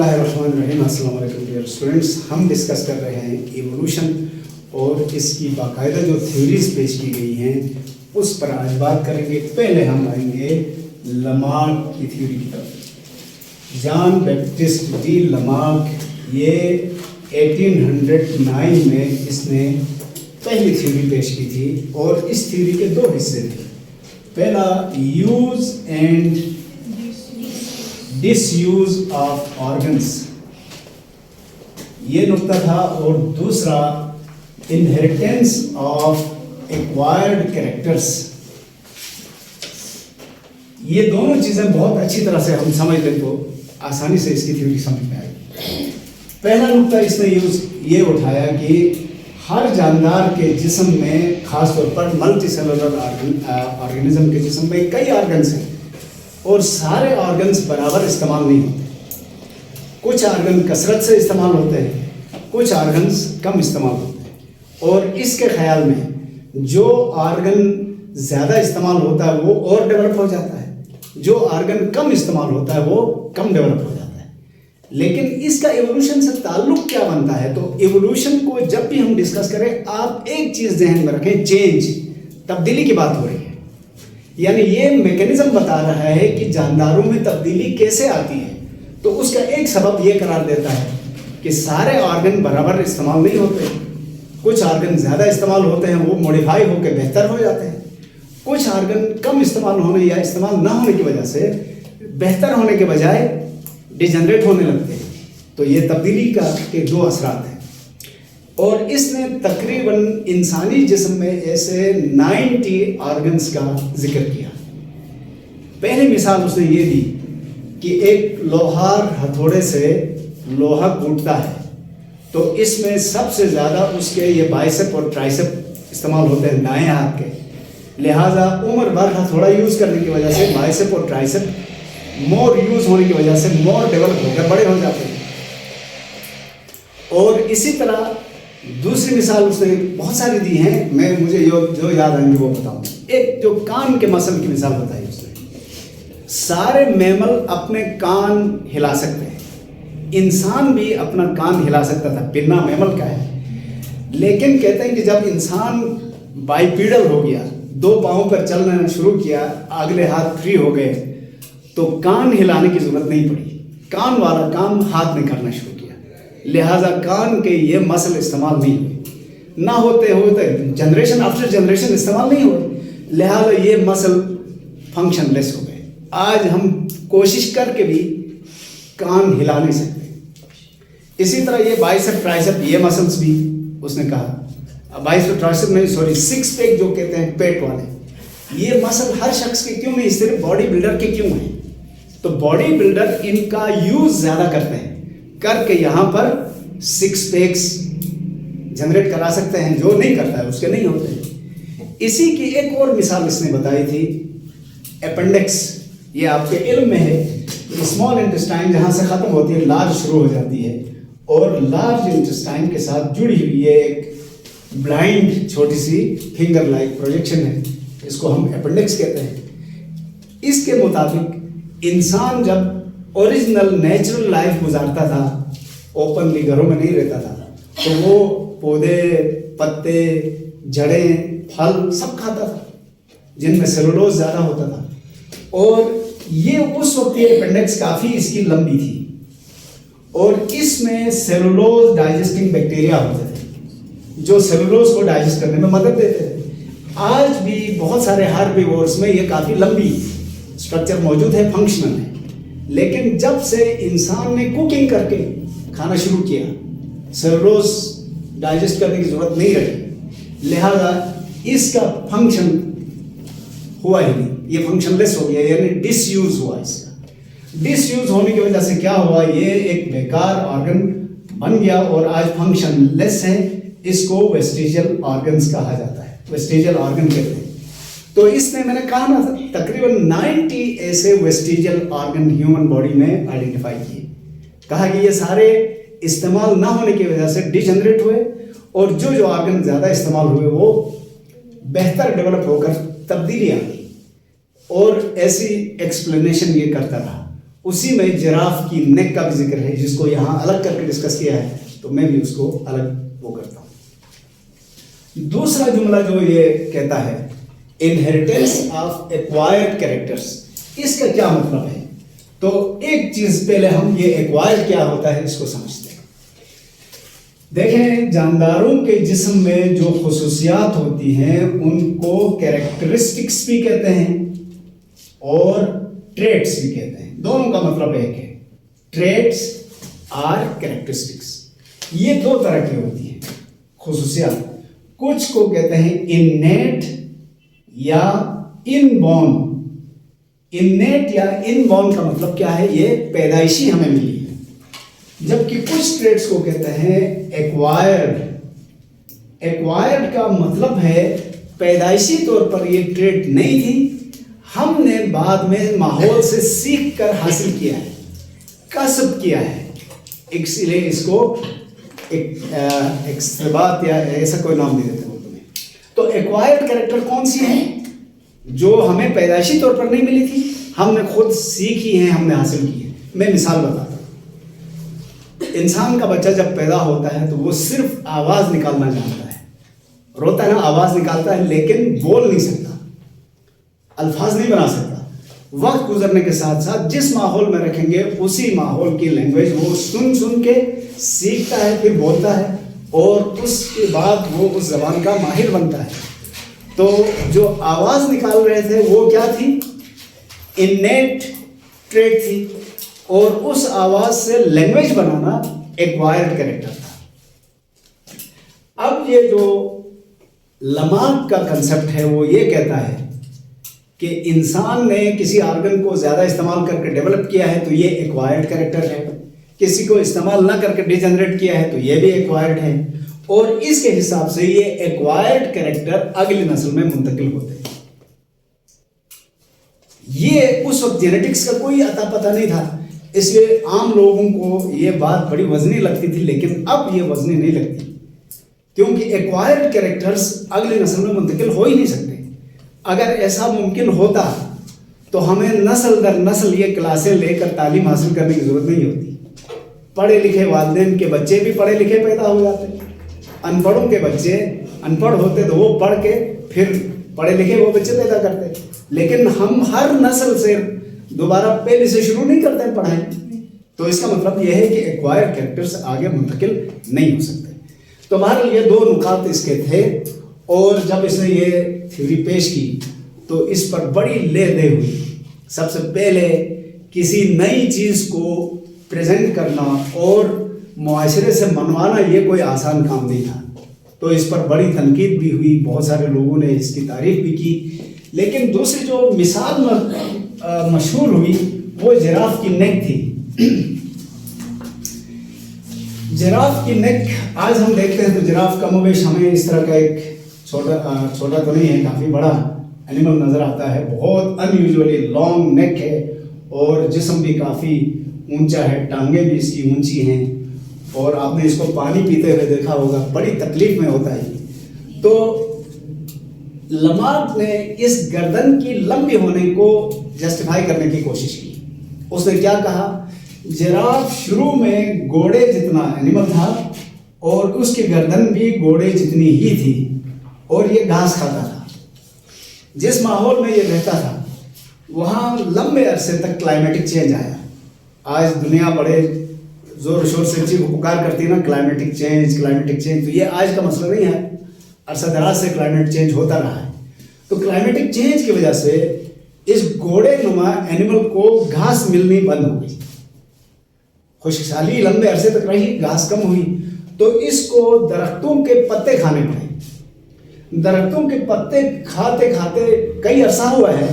الرحمن الرحیم. السلام علیکم ڈیئر اسٹوڈنٹس. ہم ڈسکس کر رہے ہیں ایوولوشن اور اس کی باقاعدہ جو تھیوریز پیش کی گئی ہیں اس پر آج بات کریں گے. پہلے ہم آئیں گے لمارک کی تھیوری کی طرف. جان بیپٹسٹ ڈی لمارک یہ 1809 میں اس نے پہلی تھیوری پیش کی تھی اور اس تھیوری کے دو حصے تھے. پہلا یوز اینڈ ڈس یوز آف آرگنس یہ نقطہ تھا, اور دوسرا انہیریٹنس آف ایکوائرڈ کریکٹرس. یہ دونوں چیزیں بہت اچھی طرح سے ہم سمجھ لیں تو آسانی سے اس کی تھیوری سمجھ میں آئے گی. پہلا نقطہ اس نے یہ اٹھایا کہ ہر جاندار کے جسم میں, خاص طور پر ملٹی سیلولر آرگنزم کے جسم میں کئی آرگنس ہیں اور سارے آرگنس برابر استعمال نہیں ہوتے. کچھ آرگن کثرت سے استعمال ہوتے ہیں, کچھ آرگنس کم استعمال ہوتے ہیں, اور اس کے خیال میں جو آرگن زیادہ استعمال ہوتا ہے وہ اور ڈیولپ ہو جاتا ہے, جو آرگن کم استعمال ہوتا ہے وہ کم ڈیولپ ہو جاتا ہے. لیکن اس کا ایوولوشن سے تعلق کیا بنتا ہے؟ تو ایوولوشن کو جب بھی ہم ڈسکس کریں آپ ایک چیز ذہن میں رکھیں, چینج, تبدیلی کی بات ہو رہی ہے. یعنی یہ میکینزم بتا رہا ہے کہ جانداروں میں تبدیلی کیسے آتی ہے. تو اس کا ایک سبب یہ قرار دیتا ہے کہ سارے آرگن برابر استعمال نہیں ہوتے. کچھ آرگن زیادہ استعمال ہوتے ہیں, وہ موڈیفائی ہو کے بہتر ہو جاتے ہیں. کچھ آرگن کم استعمال ہونے یا استعمال نہ ہونے کی وجہ سے بہتر ہونے کے بجائے ڈیجنریٹ ہونے لگتے ہیں. تو یہ تبدیلی کے دو اثرات ہیں. اور اس نے تقریباً انسانی جسم میں ایسے 90 آرگنس کا ذکر کیا. پہلی مثال اس نے یہ دی کہ ایک لوہار ہتھوڑے سے لوہا کوٹتا ہے تو اس میں سب سے زیادہ اس کے یہ بائسپ اور ٹرائسپ استعمال ہوتے ہیں دائیں ہاتھ کے. لہٰذا عمر بھر ہتھوڑا یوز کرنے کی وجہ سے بائسپ اور ٹرائسپ مور یوز ہونے کی وجہ سے مور ڈیولپ ہو کر بڑے ہو جاتے ہیں. اور اسی طرح دوسری مثال اس نے بہت ساری دی ہیں, مجھے جو یاد آئیں گے وہ بتاؤں. ایک جو کان کے مسل کی مثال بتائی اس نے. سارے میمل اپنے کان ہلا سکتے ہیں, انسان بھی اپنا کان ہلا سکتا تھا, پننا میمل کا ہے. لیکن کہتے ہیں کہ جب انسان بائیپیڈل ہو گیا, دو پاؤں پر چلنا شروع کیا, اگلے ہاتھ فری ہو گئے, تو کان ہلانے کی ضرورت نہیں پڑی. کان والا کام ہاتھ نے کرنا شروع کیا. لہٰذا کان کے یہ مسل استعمال نہیں ہوئے, نہ ہوتے جنریشن آفٹر جنریشن استعمال نہیں ہوئے. لہٰذا یہ مسل فنکشن لیس ہو گئے. آج ہم کوشش کر کے بھی کان ہلا نہیں سکتے. اسی طرح یہ بائسپ ٹرائسپ یہ مسلس بھی اس نے کہا, بائسپ ٹرائسپ نہیں سوری سکس پیک جو کہتے ہیں پیٹ والے, یہ مسل ہر شخص کے کیوں نہیں, صرف باڈی بلڈر کے کیوں ہیں؟ تو باڈی بلڈر ان کا یوز زیادہ کرتے ہیں, کر کے یہاں پر سکس پیکس جنریٹ کرا سکتے ہیں. جو نہیں کرتا ہے اس کے نہیں ہوتے. اسی کی ایک اور مثال اس نے بتائی تھی اپینڈکس. یہ آپ کے علم میں ہے, اسمال انٹسٹائن جہاں سے ختم ہوتی ہے لارج شروع ہو جاتی ہے, اور لارج انٹسٹائن کے ساتھ جڑی ہوئی یہ ایک بلائنڈ چھوٹی سی فنگر لائک پروجیکشن ہے, اس کو ہم اپینڈکس کہتے ہیں. اس کے مطابق انسان جب اوریجنل نیچرل لائف گزارتا تھا, اوپنلی گھروں میں نہیں رہتا تھا, تو وہ پودے, پتے, جڑیں, پھل سب کھاتا تھا جن میں سیلولوز زیادہ ہوتا تھا. اور یہ اس وقت یہ اپینڈکس کافی اس کی لمبی تھی, اور اس میں سیلولوز ڈائجسٹنگ بیکٹیریا ہوتے تھے جو سیلولوز کو ڈائجسٹ کرنے میں مدد دیتے تھے. آج بھی بہت سارے ہربیورس میں یہ کافی لمبی اسٹرکچر موجود ہے, فنکشنل ہے. لیکن جب سے انسان نے کوکنگ کر کے کھانا شروع کیا, سیلولوز ڈائجسٹ کرنے کی ضرورت نہیں رہی, لہذا اس کا فنکشن ہوا ہی نہیں, یہ فنکشن لیس ہو گیا, یعنی ڈس یوز ہوا. اس کا ڈس یوز ہونے کی وجہ سے کیا ہوا, یہ ایک بیکار آرگن بن گیا اور آج فنکشن لیس ہے. اس کو ویسٹیجل آرگنز کہا جاتا ہے, ویسٹیجل آرگن کہتے ہیں. تو اس نے, میں نے کہا نا, تقریباً 90 ایسے ویسٹیجل آرگن ہیومن باڈی میں آئیڈینٹیفائی کیے. کہا کہ یہ سارے استعمال نہ ہونے کی وجہ سے ڈی جنریٹ ہوئے, اور جو آرگن زیادہ استعمال ہوئے وہ بہتر ڈیولپ ہو کر تبدیلی آ گئی. اور ایسی ایکسپلینیشن یہ کرتا رہا. اسی میں جراف کی نیک کا بھی ذکر ہے، جس کو یہاں الگ کر کے ڈسکس کیا ہے، تو میں بھی اس کو الگ وہ کرتا ہوں۔ دوسرا جملہ جو یہ کہتا ہے انہیریٹنس آف ایکوائرڈ کیریکٹرز، اس کا کیا مطلب ہے؟ تو ایک چیز پہلے ہم یہ ایکوائرڈ کیا ہوتا ہے اس کو سمجھتے ہیں۔ دیکھیں، جانداروں کے جسم میں جو خصوصیات ہوتی ہیں ان کو کیریکٹرسٹکس بھی کہتے ہیں اور ٹریٹس بھی کہتے ہیں، دونوں کا مطلب ایک ہے، ٹریٹس اور کیریکٹرسٹکس۔ یہ دو طرح کی ہوتی ہیں خصوصیات، کچھ کو کہتے ہیں انیٹ یا ان بورن۔ انیٹ یا ان بورن کا مطلب کیا ہے؟ یہ پیدائشی ہمیں ملی ہے، جبکہ کچھ ٹریٹس کو کہتے ہیں ایکوائرڈ۔ ایکوائرڈ کا مطلب ہے پیدائشی طور پر یہ ٹریٹ نہیں تھی، ہم نے بعد میں ماحول سے سیکھ کر حاصل کیا ہے، کسب کیا ہے، اس لیے اس کو اکتسابات یا ایسا کوئی نام نہیں دیتے اردو میں۔ تو ایکوائرڈ کریکٹر کون سی ہیں؟ جو ہمیں پیدائشی طور پر نہیں ملی تھی، ہم نے خود سیکھی ہیں، ہم نے حاصل کی ہے۔ میں مثال بتاتا ہوں، انسان کا بچہ جب پیدا ہوتا ہے تو وہ صرف آواز نکالنا جانتا ہے، روتا ہے نا، آواز نکالتا ہے لیکن بول نہیں سکتا، الفاظ نہیں بنا سکتا۔ وقت گزرنے کے ساتھ ساتھ جس ماحول میں رکھیں گے اسی ماحول کی لینگویج وہ سن کے سیکھتا ہے، پھر بولتا ہے، اور اس کے بعد وہ اس زبان کا ماہر بنتا ہے۔ تو جو آواز نکال رہے تھے وہ کیا تھی؟ انیٹ ٹریٹ تھی، اور اس آواز سے لینگویج بنانا ایکوائرڈ کریکٹر تھا۔ اب یہ جو لماک کا کنسپٹ ہے وہ یہ کہتا ہے کہ انسان نے کسی آرگن کو زیادہ استعمال کر کے ڈیولپ کیا ہے تو یہ ایکوائرڈ کریکٹر ہے، کسی کو استعمال نہ کر کے ڈی جنریٹ کیا ہے تو یہ بھی ایکوائرڈ ہے، اور اس کے حساب سے یہ ایکوائرڈ کریکٹر اگلی نسل میں منتقل ہوتے ہیں۔ یہ اس وقت جینیٹکس کا کوئی عطا پتہ نہیں تھا، اس لیے عام لوگوں کو یہ بات بڑی وزنی لگتی تھی، لیکن اب یہ وزنی نہیں لگتی، کیونکہ ایکوائرڈ کریکٹرز اگلی نسل میں منتقل ہو ہی نہیں سکتے۔ اگر ایسا ممکن ہوتا تو ہمیں نسل در نسل یہ کلاسیں لے کر تعلیم حاصل کرنے کی ضرورت نہیں ہوتی۔ پڑھے لکھے والدین کے بچے بھی پڑھے لکھے پیدا ہو جاتے، ان پڑھوں کے بچے ان پڑھ ہوتے تو وہ پڑھ کے پھر پڑھے لکھے وہ بچے پیدا کرتے، لیکن ہم ہر نسل سے دوبارہ پہلے سے شروع نہیں کرتے ہیں پڑھائی۔ تو اس کا مطلب یہ ہے کہ ایکوائر کریکٹرز آگے منتقل نہیں ہو سکتے۔ تو بہرحال یہ دو نکات اس کے تھے، اور جب اس نے یہ تھیوری پیش کی تو اس پر بڑی لے دے ہوئی۔ سب سے پہلے کسی نئی چیز کو پریزنٹ کرنا اور معاشرے سے منوانا یہ کوئی آسان کام نہیں تھا، تو اس پر بڑی تنقید بھی ہوئی، بہت سارے لوگوں نے اس کی تعریف بھی کی۔ لیکن دوسری جو مثال مشہور ہوئی وہ جراف کی نیک تھی۔ جراف کی نیک آج ہم دیکھتے ہیں تو جراف کم و بیش ہمیں اس طرح کا ایک چھوٹا تو نہیں ہے، کافی بڑا اینیمل نظر آتا ہے، بہت ان یوزولی لانگ نیک ہے، اور جسم بھی کافی اونچا ہے، ٹانگیں بھی اس کی اونچی ہیں، اور آپ نے اس کو پانی پیتے ہوئے دیکھا ہوگا، بڑی تکلیف میں ہوتا ہے۔ تو لمارک نے اس گردن کی لمبی ہونے کو جسٹیفائی کرنے کی کوشش کی۔ اس نے کیا کہا؟ جراف شروع میں گھوڑے جتنا اینیمل تھا، اور اس کی گردن بھی گھوڑے جتنی ہی تھی، اور یہ گھاس کھاتا تھا۔ جس ماحول میں یہ رہتا تھا وہاں لمبے عرصے تک کلائمیٹک چینج آیا۔ آج دنیا بڑے زور شور سے چیخ پکار کرتی ہے نا، کلائمیٹک چینج، تو یہ آج کا مسئلہ نہیں ہے، عرصہ دراز سے کلائمیٹ چینج ہوتا رہا ہے۔ تو کلائمیٹک چینج کی وجہ سے اس گھوڑے نما اینیمل کو گھاس ملنی بند ہو گئی، خشک سالی لمبے عرصے تک رہی، گھاس کم ہوئی، تو اس کو درختوں کے پتے کھانے پڑے۔ درختوں کے پتے کھاتے کھاتے کئی عرصہ ہوا ہے،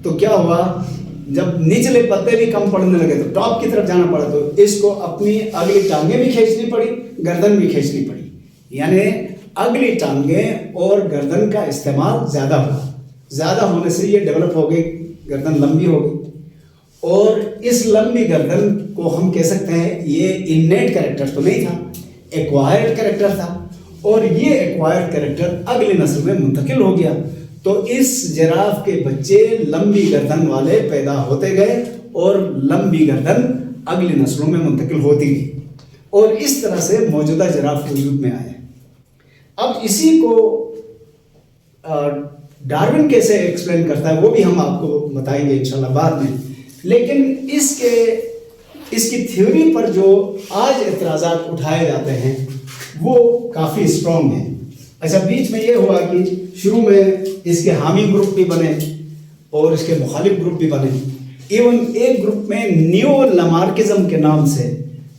تو کیا ہوا، جب نچلے پتے بھی کم پڑنے لگے تو ٹاپ کی طرف جانا پڑا، تو اس کو اپنی اگلی ٹانگیں بھی کھینچنی پڑی، گردن بھی کھینچنی پڑی، یعنی اگلی ٹانگیں اور گردن کا استعمال زیادہ ہوا۔ زیادہ ہونے سے یہ ڈیولپ ہو گئی، گردن لمبی ہو گئی، اور اس لمبی گردن کو ہم کہہ سکتے ہیں یہ انیٹ کریکٹر تو نہیں تھا، ایکوائرڈ کریکٹر تھا، اور یہ ایکوائرڈ کریکٹر اگلی نسل میں منتقل ہو گیا۔ تو اس جراف کے بچے لمبی گردن والے پیدا ہوتے گئے، اور لمبی گردن اگلی نسلوں میں منتقل ہوتی گئی اور اس طرح سے موجودہ جراف وجود میں آئے۔ اب اسی کو ڈارون کیسے ایکسپلین کرتا ہے وہ بھی ہم آپ کو بتائیں گے انشاءاللہ بعد میں، لیکن اس کی تھیوری پر جو آج اعتراضات اٹھائے جاتے ہیں وہ کافی اسٹرانگ ہیں۔ اچھا، بیچ میں یہ ہوا کہ شروع میں اس کے حامی گروپ بھی بنے اور اس کے مخالف گروپ بھی بنے، ایون ایک گروپ میں نیو لمارکزم کے نام سے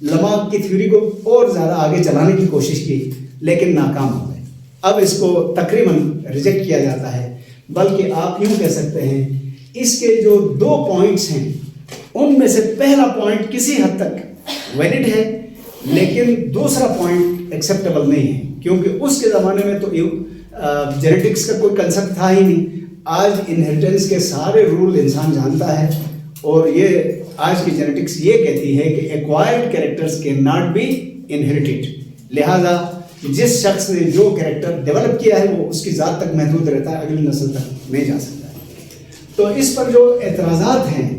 لمارک کی تھیوری کو اور زیادہ آگے چلانے کی کوشش کی لیکن ناکام ہو گئے۔ اب اس کو تقریباً ریجیکٹ کیا جاتا ہے، بلکہ آپ یوں کہہ سکتے ہیں اس کے جو 2 پوائنٹس ہیں ان میں سے پہلا پوائنٹ کسی حد تک ویلڈ ہے لیکن دوسرا پوائنٹ ایکسیپٹیبل نہیں ہے، کیونکہ اس کے زمانے میں تو جینیٹکس کا کوئی کنسیپٹ تھا ہی نہیں۔ آج انہیریٹنس کے سارے رول انسان جانتا ہے اور یہ آج کی جینیٹکس یہ کہتی ہے کہ acquired characters can not be inherited, لہٰذا جس شخص نے جو کیریکٹر ڈیولپ کیا ہے وہ اس کی ذات تک محدود رہتا ہے، اگلی نسل تک نہیں جا سکتا ہے۔ تو اس پر جو اعتراضات ہیں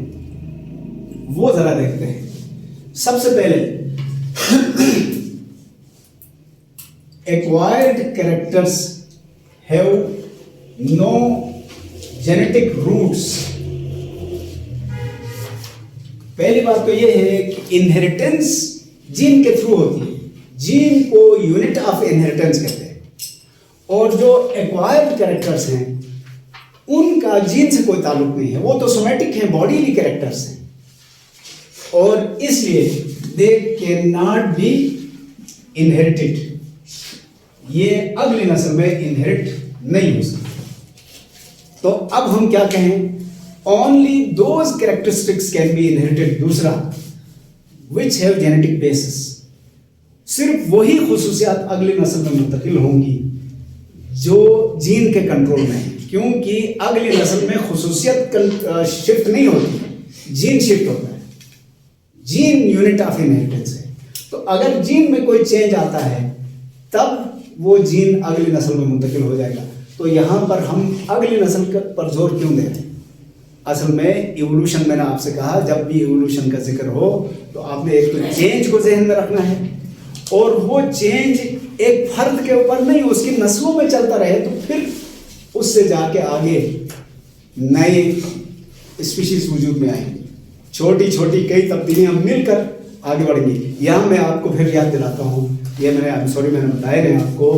وہ ذرا دیکھتے ہیں۔ سب سے پہلے acquired characters have no genetic roots. پہلی بات تو یہ ہے کہ انہیریٹنس جین کے تھرو ہوتی ہے، جین کو یونٹ آف انہیریٹنس کہتے ہیں، اور جو ایکوائرڈ کیریکٹرز ہیں ان کا جین سے کوئی تعلق نہیں ہے، وہ تو سومیٹک ہیں، باڈیلی کیریکٹرز ہیں، اور اس لیے they can not be inherited, یہ اگلی نسل میں انہیریٹ نہیں ہو سکتے۔ تو اب ہم کیا کہیں، only those characteristics can be inherited۔ دوسرا which have genetic basis، صرف وہی خصوصیات اگلی نسل میں منتقل ہوں گی جو جین کے کنٹرول میں ہیں، کیونکہ اگلی نسل میں خصوصیت شفٹ نہیں ہوتی، جین شفٹ ہوتا ہے، جین یونٹ آف انہیریٹنس ہے۔ تو اگر جین میں کوئی چینج آتا ہے تب وہ جین اگلی نسل میں منتقل ہو جائے گا۔ تو یہاں پر ہم اگلی نسل پر زور کیوں دے رہے ہیں؟ اصل میں ایوولوشن، میں نے آپ سے کہا جب بھی ایوولوشن کا ذکر ہو تو آپ نے ایک تو چینج کو ذہن میں رکھنا ہے، اور وہ چینج ایک فرد کے اوپر نہیں، اس کی نسلوں میں چلتا رہے تو پھر اس سے جا کے آگے نئے اسپیشیز وجود میں آئیں گی، چھوٹی چھوٹی کئی تبدیلیاں مل کر آگے بڑھیں گی۔ یہاں میں آپ کو پھر یاد دلاتا ہوں، یہ میں نے بتایا نہیں آپ کو،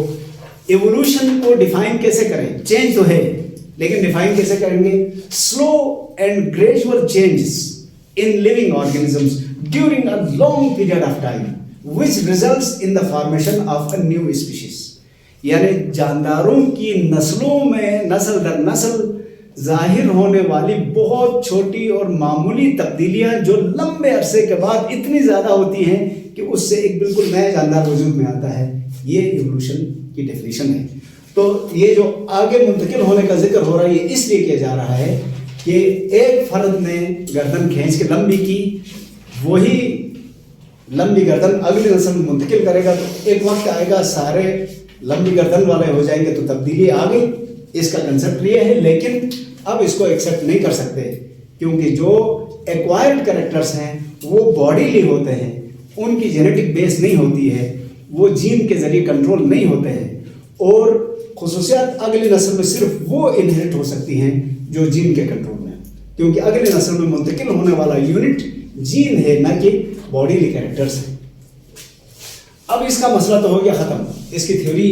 ایوولوشن کو ڈیفائن کیسے کریں؟ چینج تو ہے لیکن ڈیفائن کیسے کریں گے؟ Slow and gradual changes in living organisms during a long period of time which results in the formation of a new species۔ یعنی جانداروں کی نسلوں میں نسل در نسل ظاہر ہونے والی بہت چھوٹی اور معمولی تبدیلیاں جو لمبے عرصے کے بعد اتنی زیادہ ہوتی ہیں کہ اس سے ایک بالکل نیا جاندار وجود میں آتا ہے، یہ ایوولوشن کی ڈیفینیشن ہے۔ تو یہ جو آگے منتقل ہونے کا ذکر ہو رہا ہے یہ اس لیے کیا جا رہا ہے کہ ایک فرد نے گردن کھینچ کے لمبی کی، وہی لمبی گردن اگلی نسل میں منتقل کرے گا تو ایک وقت آئے گا سارے لمبی گردن والے ہو جائیں گے، تو تبدیلی آ گئی۔ اس کا کنسیپٹ یہ ہے، لیکن اب اس کو ایکسیپٹ نہیں کر سکتے کیونکہ جو ایکوائرڈ کریکٹرز ہیں وہ باڈیلی ہوتے ہیں، ان کی جینیٹک بیس نہیں ہوتی ہے، وہ جین کے ذریعے کنٹرول نہیں ہوتے ہیں، اور خصوصیات اگلی نسل میں صرف وہ انہیریٹ ہو سکتی ہیں جو جین کے کنٹرول میں ہیں، کیونکہ اگلی نسل میں منتقل ہونے والا یونٹ جین ہے نہ کہ باڈیلی کیریکٹرز ہیں۔ اب اس کا مسئلہ تو ہو گیا ختم۔ اس کی تھیوری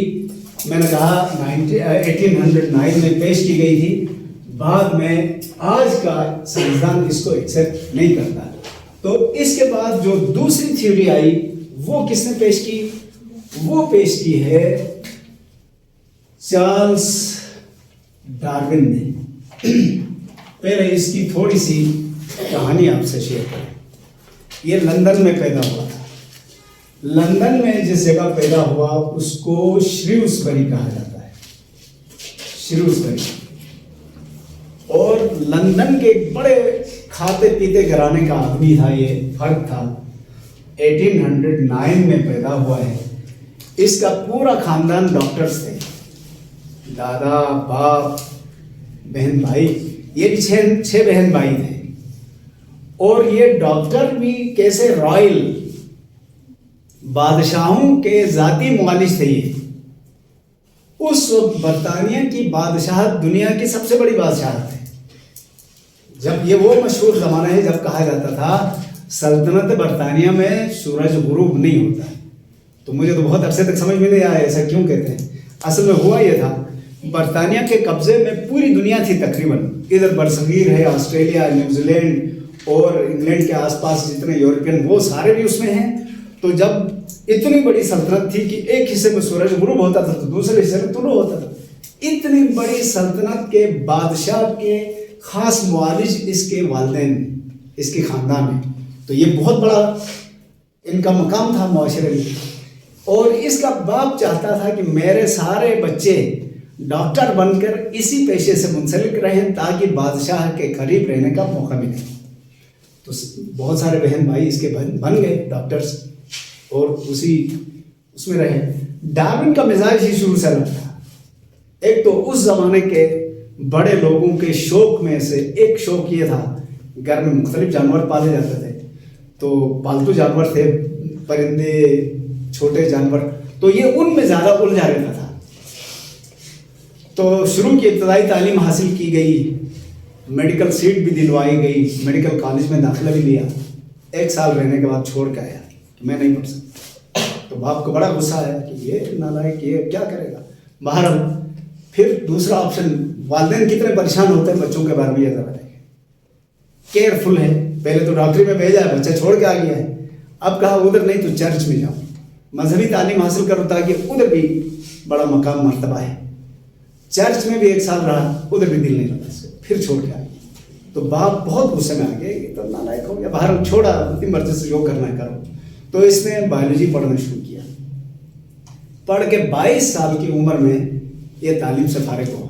میں نے کہا 1809 میں پیش کی گئی تھی، بعد میں آج کا سائنسدان اس کو ایکسیپٹ نہیں کرتا۔ تو اس کے بعد جو دوسری تھیوری آئی وہ کس نے پیش کی؟ وہ پیش کی ہے چارلس ڈارون نے۔ پہلے اس کی تھوڑی سی کہانی آپ سے شیئر کریں۔ یہ لندن میں پیدا ہوا تھا۔ لندن میں جس جگہ پیدا ہوا اس کو شریوسبری کہا جاتا ہے، شریوسبری، اور لندن کے ایک بڑے کھاتے پیتے گھرانے کا آدمی تھا، یہ فرد تھا، 1809 میں پیدا ہوا ہے۔ اس کا پورا خاندان ڈاکٹرز تھے، دادا، باپ، بہن بھائی، یہ بھی چھ بہن بھائی تھے، اور یہ ڈاکٹر بھی کیسے رائل بادشاہوں کے ذاتی معالج تھے یہ. اس وقت برطانیہ کی بادشاہت دنیا کی سب سے بڑی بادشاہت ہے. جب یہ وہ مشہور زمانہ ہے جب کہا جاتا تھا سلطنت برطانیہ میں سورج غروب نہیں ہوتا. تو مجھے تو بہت عرصے تک سمجھ میں نہیں آیا ایسا کیوں کہتے ہیں. اصل میں ہوا یہ تھا برطانیہ کے قبضے میں پوری دنیا تھی تقریباً. ادھر برصغیر ہے، آسٹریلیا، نیوزی لینڈ اور انگلینڈ کے آس پاس جتنے یورپین وہ سارے بھی اس میں ہیں. تو جب اتنی بڑی سلطنت تھی کہ ایک حصے میں سورج غروب ہوتا تھا تو دوسرے حصے میں طلوع ہوتا تھا. اتنی بڑی سلطنت کے بادشاہ کے خاص معالج اس کے والدین، اس کے خاندان میں. تو یہ بہت بڑا ان کا مقام تھا معاشرے میں. اور اس کا باپ چاہتا تھا کہ میرے سارے بچے ڈاکٹر بن کر اسی پیشے سے منسلک رہیں تاکہ بادشاہ کے قریب رہنے کا موقع ملے. تو بہت سارے بہن بھائی اس کے بن گئے ڈاکٹرز اور اس میں رہے. ڈارون کا مزاج ہی شروع سے الگ تھا. ایک تو اس زمانے کے بڑے لوگوں کے شوق میں سے ایک شوق یہ تھا، گھر میں مختلف جانور پالے جاتے تھے. تو پالتو جانور تھے، پرندے، چھوٹے جانور، تو یہ ان میں زیادہ الجھا رہتا تھا. تو شروع کی ابتدائی تعلیم حاصل کی گئی، میڈیکل سیٹ بھی دلوائی گئی، میڈیکل کالج میں داخلہ بھی لیا. 1 سال رہنے کے بعد چھوڑ کے آیا کہ میں نہیں پڑھ سکتا. تو باپ کو بڑا غصہ آیا کہ یہ نالائق یہ کیا کرے گا. بہرحال پھر دوسرا آپشن، والدین کتنے پریشان ہوتے ہیں بچوں کے بارے میں یہ ذرا دیکھیں. کیئرفل ہے، پہلے تو ڈاکٹری میں بھیجا ہے، بچہ چھوڑ کے آ گیا ہے. اب کہا ادھر نہیں تو چرچ میں جاؤ، مذہبی تعلیم حاصل کرو تاکہ ادھر بھی بڑا مقام مرتبہ ہے. چرچ میں بھی 1 سال رہا، ادھر بھی دل نہیں لگا، پھر چھوڑ کے آ گیا. تو باپ بہت غصے میں آ گیا، یہ تو نالائق ہو گیا، باہر چھوڑا، اپنی مرضی سے جو کرنا ہے کرو. تو اس نے بایولوجی پڑھنا شروع کیا. پڑھ کے 22 سال کی عمر میں یہ تعلیم سے فارغ ہوا.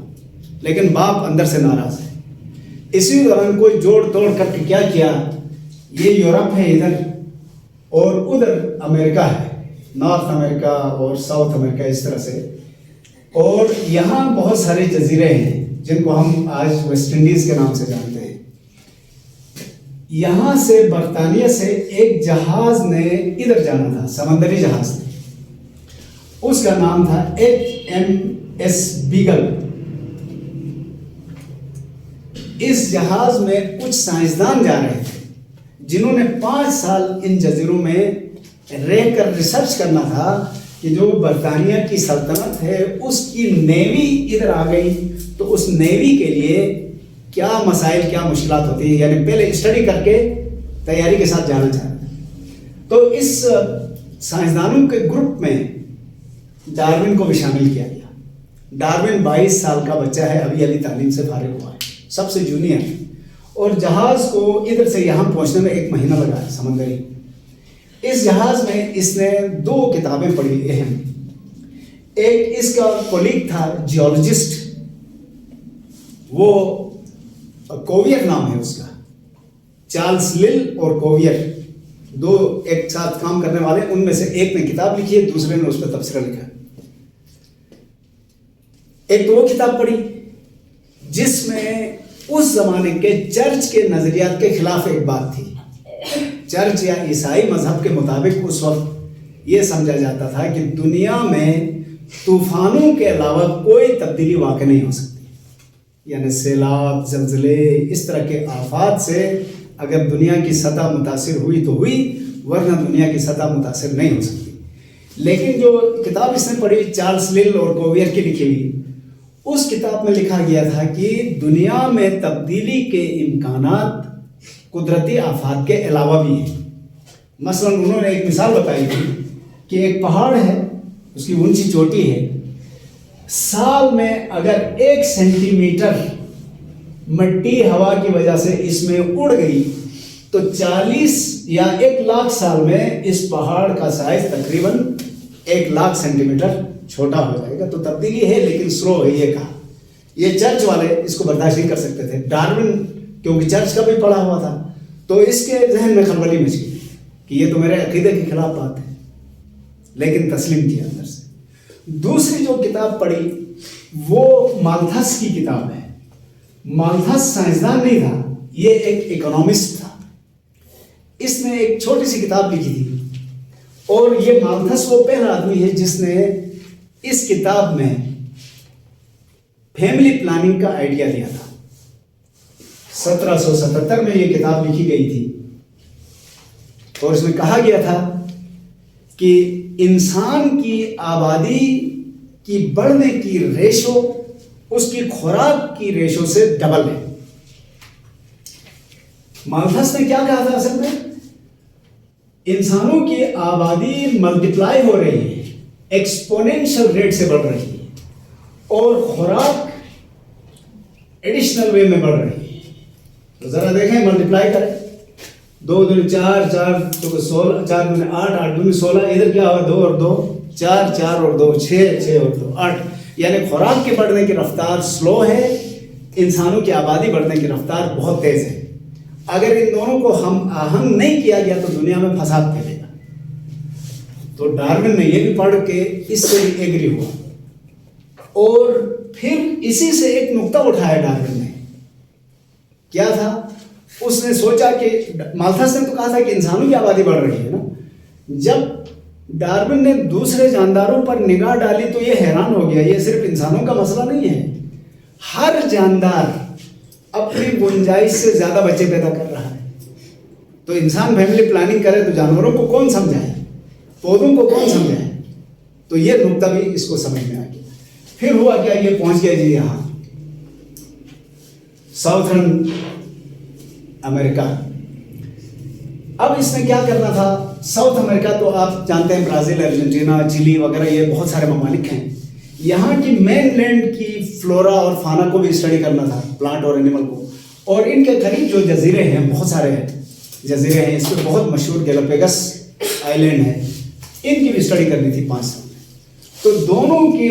لیکن باپ اندر سے ناراض ہے. اسی دوران کوئی جوڑ توڑ کر کے کیا کیا، یہ یورپ ہے ادھر اور ادھر امریکہ ہے، نارتھ امریکہ اور ساؤتھ امریکہ اس طرح سے. اور یہاں بہت سارے جزیرے ہیں جن کو ہم آج ویسٹ انڈیز کے نام سے جانتے ہیں. یہاں سے برطانیہ سے ایک جہاز نے ادھر جانا تھا، سمندری جہاز نے. اس کا نام تھا HMS بیگل. اس جہاز میں کچھ سائنسدان جا رہے تھے جنہوں نے 5 سال ان جزیروں میں رہ کر ریسرچ کرنا تھا کہ جو برطانیہ کی سلطنت ہے اس کی نیوی ادھر آ گئی تو اس نیوی کے لیے کیا مسائل کیا مشکلات ہوتی ہیں. یعنی پہلے اسٹڈی کر کے تیاری کے ساتھ جانا چاہتے ہیں. تو اس سائنسدانوں کے گروپ میں ڈارون کو بھی شامل کیا گیا. ڈارون 22 سال کا بچہ ہے، ابھی تعلیم سے فارغ ہوا ہے، سب سے جونیئر. اور جہاز کو ادھر سے یہاں پہنچنے میں 1 مہینہ لگا ہے سمندری. اس جہاز میں اس نے 2 کتابیں پڑھی اہم. ایک اس کا کولیگ تھا جیولوجسٹ، وہ کوویر نام ہے اس کا، چارلس لل اور کوویر، 2 ایک ساتھ کام کرنے والے. ان میں سے ایک نے کتاب لکھی ہے، دوسرے نے اس پہ تبصرہ لکھا. ایک تو وہ کتاب پڑھی جس میں اس زمانے کے چرچ کے نظریات کے خلاف ایک بات تھی. چرچ یا عیسائی مذہب کے مطابق اس وقت یہ سمجھا جاتا تھا کہ دنیا میں طوفانوں کے علاوہ کوئی تبدیلی واقع نہیں ہو سکتی. یعنی سیلاب، زلزلے، اس طرح کے آفات سے اگر دنیا کی سطح متاثر ہوئی تو ہوئی، ورنہ دنیا کی سطح متاثر نہیں ہو سکتی. لیکن جو کتاب اس نے پڑھی چارلس لل اور کوویر کی لکھی ہوئی، اس کتاب میں لکھا گیا تھا کہ دنیا میں تبدیلی کے امکانات قدرتی آفات کے علاوہ بھی ہیں. مثلا انہوں نے ایک مثال بتائی تھی کہ ایک پہاڑ ہے، اس کی اونچی چوٹی ہے، سال میں اگر 1 سینٹی میٹر مٹی ہوا کی وجہ سے اس میں اڑ گئی تو 40 یا 1 لاکھ سال میں اس پہاڑ کا سائز تقریباً 1 لاکھ سینٹی میٹر چھوٹا ہو جائے گا. تو تبدیلی ہے لیکن سلو ہے. یہ کہا. یہ چرچ والے اس کو برداشت نہیں کر سکتے تھے. ڈارون کیونکہ چرچ کا بھی پڑھا ہوا تھا تو اس کے ذہن میں خلبلی مچ گئی کہ یہ تو میرے عقیدے کے خلاف بات ہے، لیکن تسلیم کیا اندر سے. دوسری جو کتاب پڑھی وہ مالتھس کی کتاب ہے. مالتھس سائنسدان نہیں تھا، یہ ایک اکنامسٹ تھا. اس نے ایک چھوٹی سی کتاب لکھی تھی، اور یہ مالتھس وہ پہلا آدمی ہے جس نے اس کتاب میں فیملی پلاننگ کا آئیڈیا دیا تھا۔ 1777 میں یہ کتاب لکھی گئی تھی، اور اس میں کہا گیا تھا کہ انسان کی آبادی کی بڑھنے کی ریشو اس کی خوراک کی ریشو سے ڈبل ہے۔ مالتھس نے کیا کہا تھا اصل میں؟ انسانوں کی آبادی ملٹیپلائی ہو رہی ہے، ایکسپونینشل ریٹ سے بڑھ رہی ہے، اور خوراک ایڈیشنل وے میں بڑھ رہی ہے۔ تو ذرا دیکھیں، ملٹیپلائی کریں، 2 دن 4 4 تو 16 4 دن 8 8 دن 16، ادھر کیا ہوا 2 اور 2 4 4 اور 2 6 6 اور 2 8، یعنی خوراک کے بڑھنے کی رفتار سلو ہے، انسانوں کی آبادی بڑھنے کی رفتار بہت تیز ہے۔ اگر ان دونوں کو ہم آہنگ نہیں کیا گیا تو دنیا میں فساد پھیلے گا۔ تو ڈارون نے یہ بھی پڑھ کے اس سے بھی ایگری ہوا، اور پھر اسی سے ایک نقطہ اٹھایا ڈارون نے۔ کیا تھا؟ اس نے سوچا کہ مالتھس نے تو کہا تھا کہ انسانوں کی آبادی بڑھ رہی ہے نا، جب ڈارون نے دوسرے جانداروں پر نگاہ ڈالی تو یہ حیران ہو گیا، یہ صرف انسانوں کا مسئلہ نہیں ہے، ہر جاندار اپنی گنجائش سے زیادہ بچے پیدا کر رہا ہے۔ تو انسان فیملی پلاننگ کرے تو جانوروں کو کون سمجھائے، پودوں کو کون سمجھائے؟ تو یہ نقطہ بھی اس کو سمجھ میں آ گیا۔ پھر ہوا کیا، یہ پہنچ گیا جی یہاں ساؤتھرن امریکہ۔ اب اس نے کیا کرنا تھا؟ ساؤتھ امریکہ تو آپ جانتے ہیں، برازیل، ارجنٹینا، چلی وغیرہ، یہ بہت سارے ممالک ہیں۔ یہاں کی مین لینڈ کی فلورا اور فانا کو بھی اسٹڈی کرنا تھا، پلانٹ اور اینیمل کو، اور ان کے قریب جو جزیرے ہیں، بہت سارے جزیرے ہیں، اس پہ بہت مشہور گیلاپیگس آئی لینڈ ہے، ان کی بھی اسٹڈی کرنی تھی 5 سال میں۔ تو دونوں کے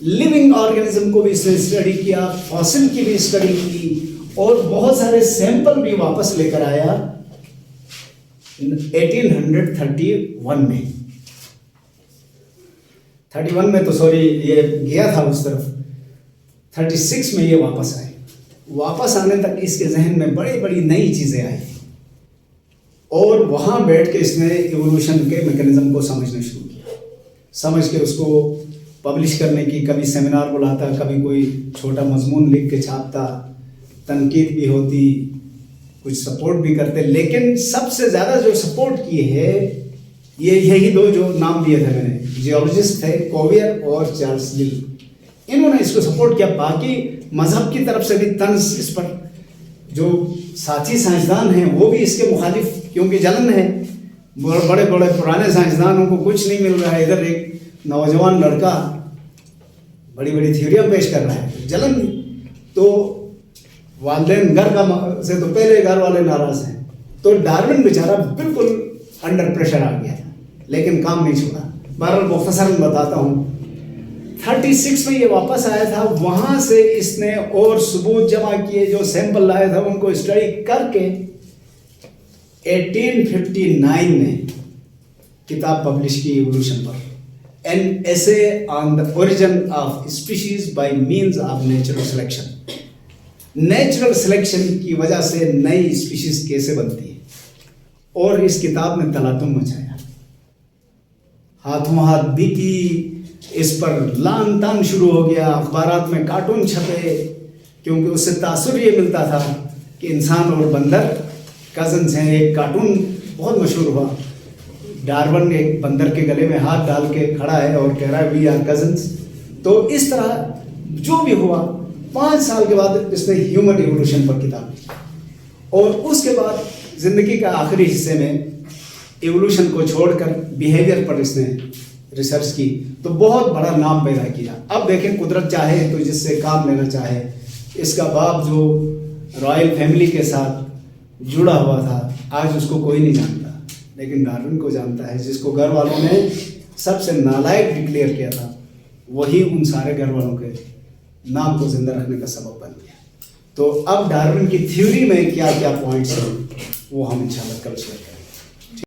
لیونگ آرگینزم کو بھی اس نے اسٹڈی کیا، فاسل کی بھی اسٹڈی کی، اور بہت سارے سیمپل بھی واپس لے کر آیا 1831 میں 31 میں تو سوری یہ گیا تھا اس طرف، 36 میں یہ واپس آئے۔ واپس آنے تک اس کے ذہن میں بڑی بڑی نئی چیزیں آئی، اور وہاں بیٹھ کے اس نے ایوولوشن کے میکینزم کو سمجھنا شروع کیا، سمجھ کے اس کو پبلش کرنے کی، کبھی سیمینار بلاتا، کبھی کوئی چھوٹا مضمون لکھ کے چھاپتا، تنقید بھی ہوتی، کچھ سپورٹ بھی کرتے، لیکن سب سے زیادہ جو سپورٹ کی ہے یہی 2 جو نام دیے تھے میں نے، جیولوجسٹ تھے کوویر اور چارلس لل، انہوں نے اس کو سپورٹ کیا۔ باقی مذہب کی طرف سے بھی طنز اس پر، جو ساتھی سائنسدان ہیں وہ بھی اس کے مخالف، کیونکہ جلن ہے، بڑے بڑے پرانے سائنسدانوں کو کچھ نہیں مل رہا ہے، ادھر ایک نوجوان لڑکا بڑی بڑی تھیوریاں پیش کر رہا ہے، جلن۔ تو والدین گھر کا سے تو پہلے گھر والے ناراض ہیں، تو ڈارون بیچارہ بالکل انڈر پریشر آ گیا، لیکن کام نہیں چھوڑا۔ بہرحال مختصراً بتاتا ہوں، 36 میں یہ واپس آیا تھا، وہاں سے اس نے اور ثبوت جمع کیے، جو سیمپل لائے تھے ان کو اسٹڈی کر کے 1859 میں کتاب پبلش کی ایوولوشن پر، an essay on the origin of species by means of natural selection. Natural selection کی وجہ سے نئی اسپیشیز کیسے بنتی ہے، اور اس کتاب نے تلاتم مچایا، ہاتھوں ہاتھ بکی، اس پر لان تان شروع ہو گیا، اخبارات میں کارٹون چھپے، کیونکہ اس سے تاثر یہ ملتا تھا کہ انسان اور بندر کزنز ہیں۔ ایک کارٹون بہت مشہور ہوا، ڈارون ایک بندر کے گلے میں ہاتھ ڈال کے کھڑا ہے اور کہہ رہا ہے وی آر کزنز۔ تو اس طرح جو بھی ہوا، 5 سال کے بعد اس نے ہیومن ایوولوشن پر کتاب لکھی، اور اس کے بعد زندگی کا آخری حصے میں ایوولوشن کو چھوڑ کر بیہیویئر پر اس نے ریسرچ کی، تو بہت بڑا نام پیدا کیا۔ اب دیکھیں، قدرت چاہے تو جس سے کام لینا چاہے، اس کا باپ جو رائل فیملی کے ساتھ جڑا ہوا تھا، آج اس کو کوئی نہیں جانتا، لیکن ڈارون کو جانتا ہے، جس کو گھر والوں نے سب سے نالائق ڈکلیئر کیا تھا، وہی ان سارے گھر والوں کے نام کو زندہ رکھنے کا سبب بن گیا۔ تو اب ڈارون کی تھیوری میں کیا کیا پوائنٹس ہیں وہ ہم انشاءاللہ کل شیئر کریں۔